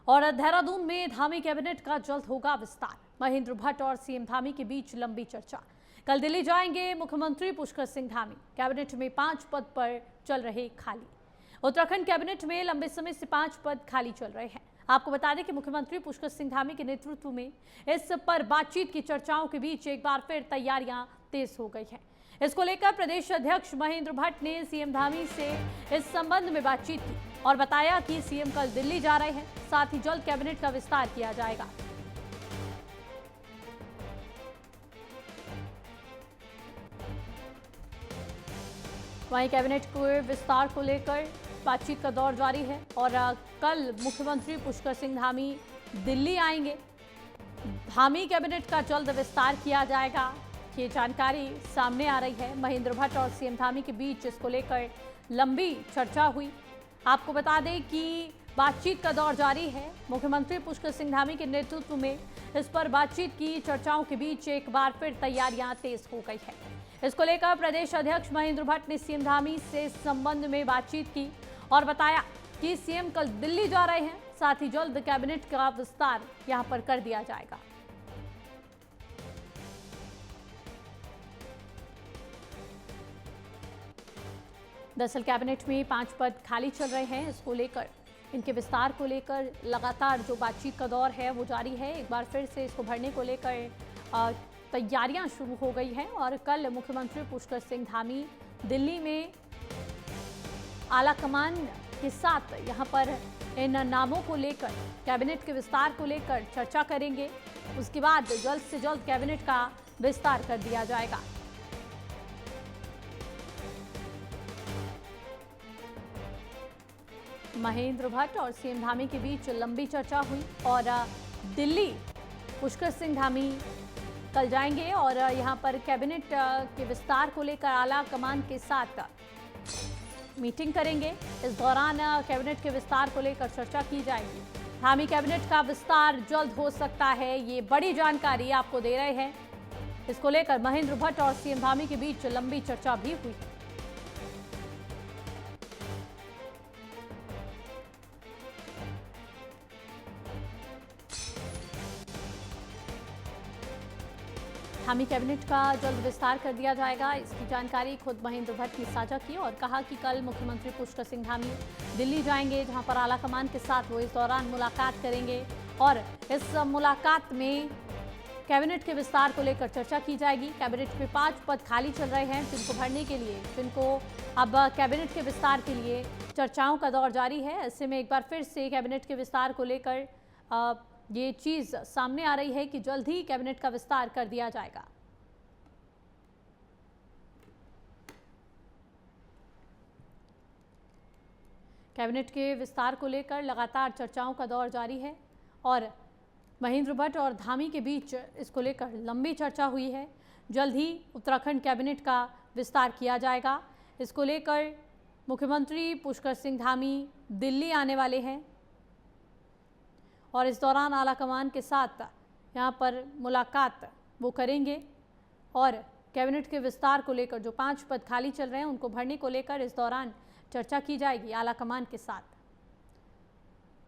और देहरादून में धामी कैबिनेट का जल्द होगा विस्तार। महेंद्र भट्ट और सीएम धामी के बीच लंबी चर्चा। कल दिल्ली जाएंगे मुख्यमंत्री पुष्कर सिंह धामी। कैबिनेट में 5 पद पर चल रहे खाली। उत्तराखंड कैबिनेट में लंबे समय से 5 पद खाली चल रहे हैं। आपको बता दें कि मुख्यमंत्री पुष्कर सिंह धामी के नेतृत्व में इस पर बातचीत की चर्चाओं के बीच एक बार फिर तैयारियां तेज हो गई हैं। इसको लेकर प्रदेश अध्यक्ष महेंद्र भट्ट ने सीएम धामी से इस संबंध में बातचीत की और बताया कि सीएम कल दिल्ली जा रहे हैं, साथ ही जल्द कैबिनेट का विस्तार किया जाएगा। वहीं कैबिनेट के विस्तार को लेकर बातचीत का दौर जारी है और कल मुख्यमंत्री पुष्कर सिंह धामी दिल्ली आएंगे। धामी कैबिनेट का जल्द विस्तार किया जाएगा, ये जानकारी सामने आ रही है। महेंद्र भट्ट और सीएम धामी के बीच इसको लेकर लंबी चर्चा हुई। आपको बता दें कि बातचीत का दौर जारी है। मुख्यमंत्री पुष्कर सिंह धामी के नेतृत्व में इस पर बातचीत की चर्चाओं के बीच एक बार फिर तैयारियां तेज हो गई है। इसको लेकर प्रदेश अध्यक्ष महेंद्र भट्ट ने सीएम धामी से इस संबंध में बातचीत की और बताया कि सीएम कल दिल्ली जा रहे हैं, साथ ही जल्द कैबिनेट का विस्तार यहां पर कर दिया जाएगा। दरअसल कैबिनेट में 5 पद खाली चल रहे हैं। इसको लेकर इनके विस्तार को लेकर लगातार जो बातचीत का दौर है वो जारी है। एक बार फिर से इसको भरने को लेकर तैयारियां शुरू हो गई हैं और कल मुख्यमंत्री पुष्कर सिंह धामी दिल्ली में आला कमान के साथ यहां पर इन नामों को लेकर कैबिनेट के विस्तार को लेकर चर्चा करेंगे। उसके बाद जल्द से जल्द कैबिनेट का विस्तार कर दिया जाएगा। महेंद्र भट्ट और सीएम धामी के बीच लंबी चर्चा हुई और दिल्ली पुष्कर सिंह धामी कल जाएंगे और यहां पर कैबिनेट के विस्तार को लेकर आला कमान के साथ मीटिंग करेंगे। इस दौरान कैबिनेट के विस्तार को लेकर चर्चा की जाएगी। धामी कैबिनेट का विस्तार जल्द हो सकता है, ये बड़ी जानकारी आपको दे रहे हैं। इसको लेकर महेंद्र भट्ट और सीएम धामी के बीच लंबी चर्चा भी हुई है। धामी कैबिनेट का जल्द विस्तार कर दिया जाएगा। इसकी जानकारी खुद महेंद्र भट्ट ने साझा की और कहा कि कल मुख्यमंत्री पुष्कर सिंह धामी दिल्ली जाएंगे, जहां पर आला कमान के साथ वो इस दौरान मुलाकात करेंगे और इस मुलाकात में कैबिनेट के विस्तार को लेकर चर्चा की जाएगी। कैबिनेट में 5 पद खाली चल रहे हैं, जिनको भरने के लिए, जिनको अब कैबिनेट के विस्तार के लिए चर्चाओं का दौर जारी है। ऐसे में एक बार फिर से कैबिनेट के विस्तार को लेकर ये चीज सामने आ रही है कि जल्द ही कैबिनेट का विस्तार कर दिया जाएगा। कैबिनेट के विस्तार को लेकर लगातार चर्चाओं का दौर जारी है और महेंद्र भट्ट और धामी के बीच इसको लेकर लंबी चर्चा हुई है। जल्द ही उत्तराखंड कैबिनेट का विस्तार किया जाएगा। इसको लेकर मुख्यमंत्री पुष्कर सिंह धामी दिल्ली आने वाले हैं और इस दौरान आला कमान के साथ यहां पर मुलाकात वो करेंगे और कैबिनेट के विस्तार को लेकर जो 5 पद खाली चल रहे हैं उनको भरने को लेकर इस दौरान चर्चा की जाएगी आला कमान के साथ।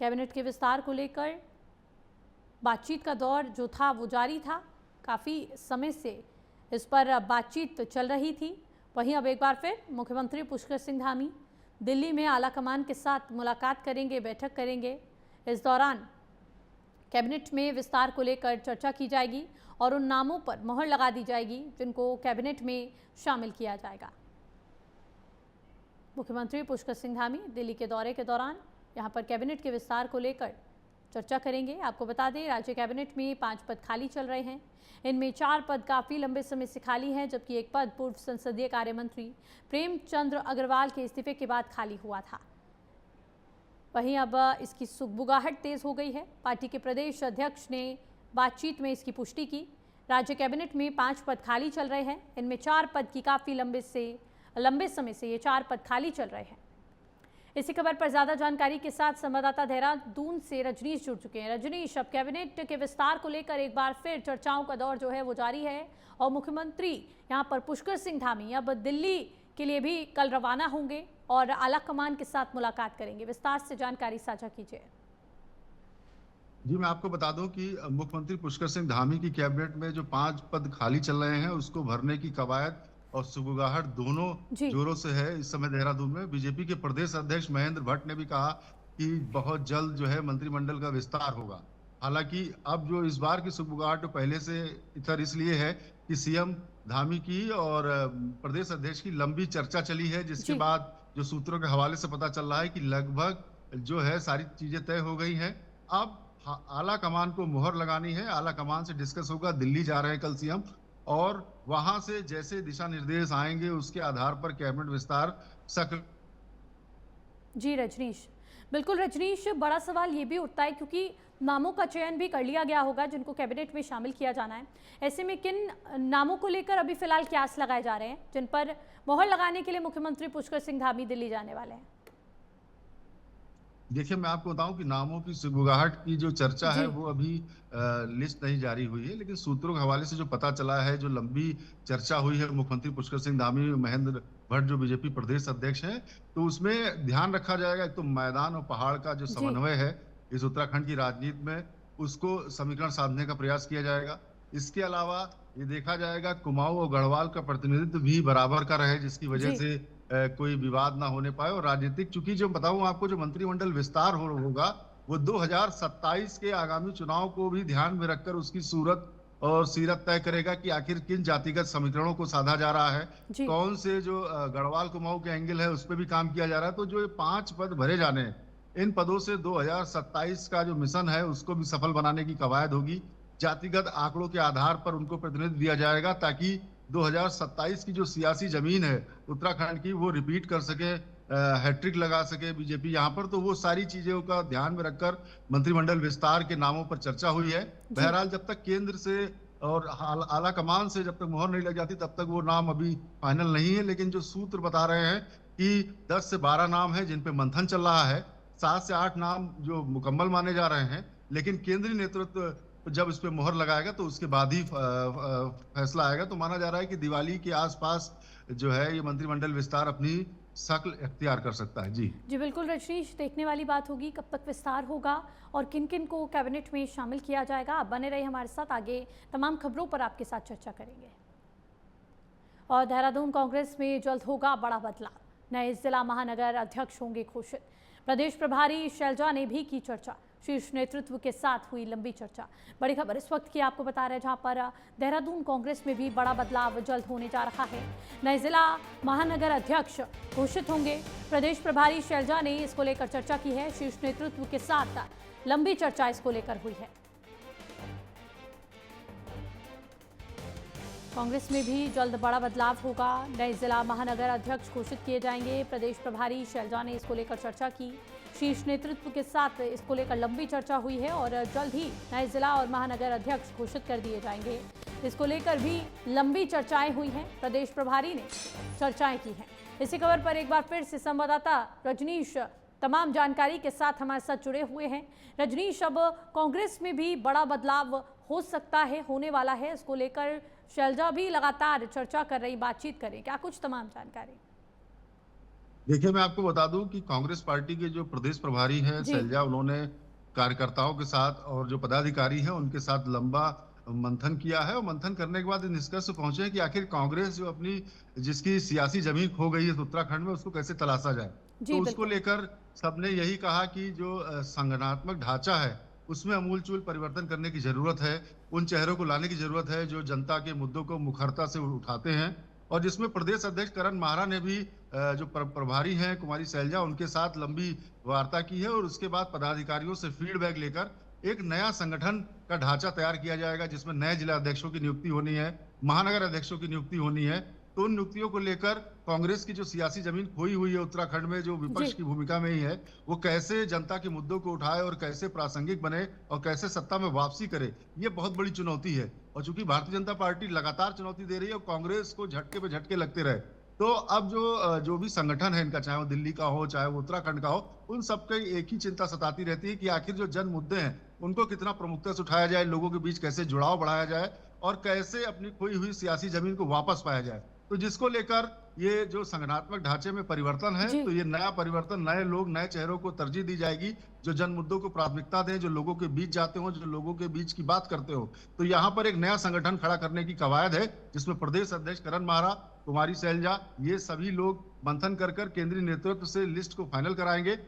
कैबिनेट के विस्तार को लेकर बातचीत का दौर जो था वो जारी था। काफ़ी समय से इस पर बातचीत चल रही थी। वहीं अब एक बार फिर मुख्यमंत्री पुष्कर सिंह धामी दिल्ली में आला कमान के साथ मुलाकात करेंगे, बैठक करेंगे। इस दौरान कैबिनेट में विस्तार को लेकर चर्चा की जाएगी और उन नामों पर मोहर लगा दी जाएगी जिनको कैबिनेट में शामिल किया जाएगा। मुख्यमंत्री पुष्कर सिंह धामी दिल्ली के दौरे के दौरान यहां पर कैबिनेट के विस्तार को लेकर चर्चा करेंगे। आपको बता दें राज्य कैबिनेट में 5 पद खाली चल रहे हैं। इनमें 4 पद काफ़ी लंबे समय से खाली हैं, जबकि एक पद पूर्व संसदीय कार्य मंत्री प्रेमचंद्र अग्रवाल के इस्तीफे के बाद खाली हुआ था। वहीं अब इसकी सुगबुगाहट तेज हो गई है। पार्टी के प्रदेश अध्यक्ष ने बातचीत में इसकी पुष्टि की। राज्य कैबिनेट में 5 पद खाली चल रहे हैं। इनमें 4 पद की काफ़ी लंबे समय से ये 4 पद खाली चल रहे हैं। इसी खबर पर ज्यादा जानकारी के साथ संवाददाता देहरादून से रजनीश जुड़ चुके हैं। रजनीश, अब कैबिनेट के विस्तार को लेकर एक बार फिर चर्चाओं का दौर जो है वो जारी है और मुख्यमंत्री यहां पर पुष्कर सिंह धामी अब दिल्ली के लिए भी कल रवाना होंगे और आला कमान के साथ मुलाकात करेंगे। विस्तार से जानकारी साझा कीजिए। जी, मैं आपको बता दूं कि मुख्यमंत्री पुष्कर सिंह धामी की कैबिनेट में जो 5 पद खाली चल रहे हैं, उसको भरने की कवायद और सुगबुगाहट दोनों जी, जोरों से है इस समय देहरादून में। बीजेपी के प्रदेश अध्यक्ष महेंद्र भट्ट ने भी कहा कि बहुत जल्द जो है मंत्रिमंडल का विस्तार होगा। हालांकि अब जो इस बार की सुगबुगाहट पहले से इतर इसलिए है कि सीएम धामी की और प्रदेश अध्यक्ष की लंबी चर्चा चली है, जिसके जी, बाद जो सूत्रों के हवाले से पता चल रहा है कि लगभग जो है सारी चीजें तय हो गई हैं। अब आला कमान को मुहर लगानी है। आला कमान से डिस्कस होगा। दिल्ली जा रहे हैं कल सीएम, और वहां से जैसे दिशा निर्देश आएंगे उसके आधार पर कैबिनेट विस्तार सक जी रजनीश। बिल्कुल रजनीश, बड़ा सवाल ये भी उठता है क्योंकि नामों का चयन भी कर लिया गया होगा जिनको कैबिनेट में शामिल किया जाना है। ऐसे में किन नामों को लेकर अभी फिलहाल क्यास लगाए जा रहे हैं जिन पर मोहर लगाने के लिए मुख्यमंत्री पुष्कर सिंह धामी दिल्ली जाने वाले हैं? देखिए, मैं आपको बताऊं कि नामों की सुगबुगाहट की जो चर्चा है जी, वो अभी लिस्ट नहीं जारी हुई है, लेकिन सूत्रों के हवाले से जो पता चला है, जो लंबी चर्चा हुई है मुख्यमंत्री पुष्कर सिंह धामी महेंद्र भट्ट जो बीजेपी प्रदेश अध्यक्ष हैं, तो उसमें ध्यान रखा जाएगा। एक तो मैदान और पहाड़ का जो जी, समन्वय है इस उत्तराखंड की राजनीति में, उसको समीकरण साधने का प्रयास किया जाएगा। इसके अलावा ये देखा जाएगा कुमाऊं और गढ़वाल का प्रतिनिधित्व भी बराबर का रहे, जिसकी वजह जी, से कोई विवाद ना होने पाए। और राजनीतिक, चूंकि जो बताऊं आपको, जो मंत्रिमंडल विस्तार होगा वो 2027 के आगामी चुनाव को भी ध्यान में रखकर उसकी सूरत और सीरत तय करेगा कि आखिर किन जातिगत समीकरणों को साधा जा रहा है, जी, कौन से जो गढ़वाल कुमाऊं के एंगल है उस पर भी काम किया जा रहा है। तो जो ये 5 पद भरे जाने हैं, इन पदों से 2027 का जो मिशन है उसको भी सफल बनाने की कवायद होगी। जातिगत आंकड़ों के आधार पर उनको प्रतिनिधित्व दिया जाएगा, ताकि 2027 की जो सियासी जमीन है उत्तराखंड की, वो रिपीट कर सके, हैट्रिक लगा सके बीजेपी यहाँ पर। तो वो सारी चीजों का ध्यान में रखकर मंत्रिमंडल विस्तार के नामों पर चर्चा हुई है। जी, बहरहाल जब तक केंद्र से और आला कमान से जब तक मुहर नहीं लग जाती तब तक वो नाम अभी फाइनल नहीं है। लेकिन जो सूत्र बता रहे हैं कि 10 से 12 नाम है जिन पे मंथन चल रहा है, 7 से 8 नाम जो मुकम्मल माने जा रहे हैं, लेकिन केंद्रीय नेतृत्व जब इस पे मोहर लगाएगा तो उसके बाद ही फैसला आएगा। तो माना जा रहा है कि दिवाली के आसपास जो है ये मंत्रिमंडल विस्तार अपनी शक्ल इख्तियार कर सकता है। जी, जी बिल्कुल रजनीश, देखने वाली बात होगी कब तक विस्तार होगा और किन किन को कैबिनेट में शामिल किया जाएगा। आप बने रहे हमारे साथ, आगे तमाम खबरों पर आपके साथ चर्चा करेंगे। और देहरादून कांग्रेस में जल्द होगा बड़ा बदलाव, नए जिला महानगर अध्यक्ष होंगे घोषित। प्रदेश प्रभारी शैलजा ने भी की चर्चा, शीर्ष नेतृत्व के साथ हुई लंबी चर्चा। बड़ी खबर इस वक्त की आपको बता रहे हैं, जहां पर देहरादून कांग्रेस में भी बड़ा बदलाव जल्द होने जा रहा है। नए जिला महानगर अध्यक्ष घोषित होंगे। प्रदेश प्रभारी शैलजा ने इसको लेकर चर्चा की है, शीर्ष नेतृत्व के साथ लंबी चर्चा इसको लेकर हुई है। कांग्रेस में भी जल्द बड़ा बदलाव होगा, नए जिला महानगर अध्यक्ष घोषित किए जाएंगे। प्रदेश प्रभारी शैलजा ने इसको लेकर चर्चा की, शीर्ष नेतृत्व के साथ इसको लेकर लंबी चर्चा हुई है और जल्द ही नए जिला और महानगर अध्यक्ष घोषित कर दिए जाएंगे। इसको लेकर भी लंबी चर्चाएं हुई हैं, प्रदेश प्रभारी ने चर्चाएं की हैं। इसी खबर पर एक बार फिर से संवाददाता रजनीश तमाम जानकारी के साथ हमारे साथ जुड़े हुए हैं। रजनीश, अब कांग्रेस में भी बड़ा बदलाव हो सकता है, होने वाला है, इसको लेकर शैलजा भी लगातार चर्चा कर रही, बातचीत कर रही, क्या कुछ तमाम जानकारी? देखिए, मैं आपको बता दूं कि कांग्रेस पार्टी के जो प्रदेश प्रभारी हैं जी, शैलजा, उन्होंने कार्यकर्ताओं के साथ और जो पदाधिकारी हैं उनके साथ लंबा मंथन किया है। और मंथन करने के बाद इस निष्कर्ष पे पहुंचे हैं कि आखिर कांग्रेस जो अपनी जिसकी सियासी जमीन खो गई है उत्तराखंड में, उसको कैसे तलाशा जाए। तो जी उसको बिल्कुल, लेकर सबने यही कहा कि जो संगठनात्मक ढांचा है उसमें अमूलचूल परिवर्तन करने की जरूरत है। उन चेहरों को लाने की जरूरत है जो जनता के मुद्दों को मुखरता से उठाते हैं। और जिसमें प्रदेश अध्यक्ष करण माहरा ने भी जो प्रभारी हैं कुमारी शैलजा, उनके साथ लंबी वार्ता की है। और उसके बाद पदाधिकारियों से फीडबैक लेकर एक नया संगठन का ढांचा तैयार किया जाएगा, जिसमें नए जिला अध्यक्षों की नियुक्ति होनी है, महानगर अध्यक्षों की नियुक्ति होनी है। तो उन नियुक्तियों को लेकर कांग्रेस की जो सियासी जमीन खोई हुई है उत्तराखंड में, जो विपक्ष जी, की भूमिका में ही है, वो कैसे जनता के मुद्दों को उठाए और कैसे प्रासंगिक बने और कैसे सत्ता में वापसी करे, ये बहुत बड़ी चुनौती है। और चूंकि भारतीय जनता पार्टी लगातार चुनौती दे रही है और कांग्रेस को झटके पे झटके लगते रहे, तो अब जो भी संगठन है इनका, चाहे वो दिल्ली का हो चाहे वो उत्तराखंड का हो, उन सबके एक ही चिंता सताती रहती है कि आखिर जो जन मुद्दे हैं उनको कितना प्रमुखता से उठाया जाए, लोगों के बीच कैसे जुड़ाव बढ़ाया जाए और कैसे अपनी खोई हुई सियासी जमीन को वापस पाया जाए। तो जिसको लेकर ये जो संगठनात्मक ढांचे में परिवर्तन है, जी। तो ये नया परिवर्तन, नए लोग, नए चेहरों को तरजीह दी जाएगी, जो जन मुद्दों को प्राथमिकता दें, जो लोगों के बीच जाते हो, जो लोगों के बीच की बात करते हो। तो यहाँ पर एक नया संगठन खड़ा करने की कवायद है, जिसमें प्रदेश अध्यक्ष करण माहरा, कुमारी शैलजा, ये सभी लोग मंथन कर केंद्रीय नेतृत्व से लिस्ट को फाइनल कराएंगे।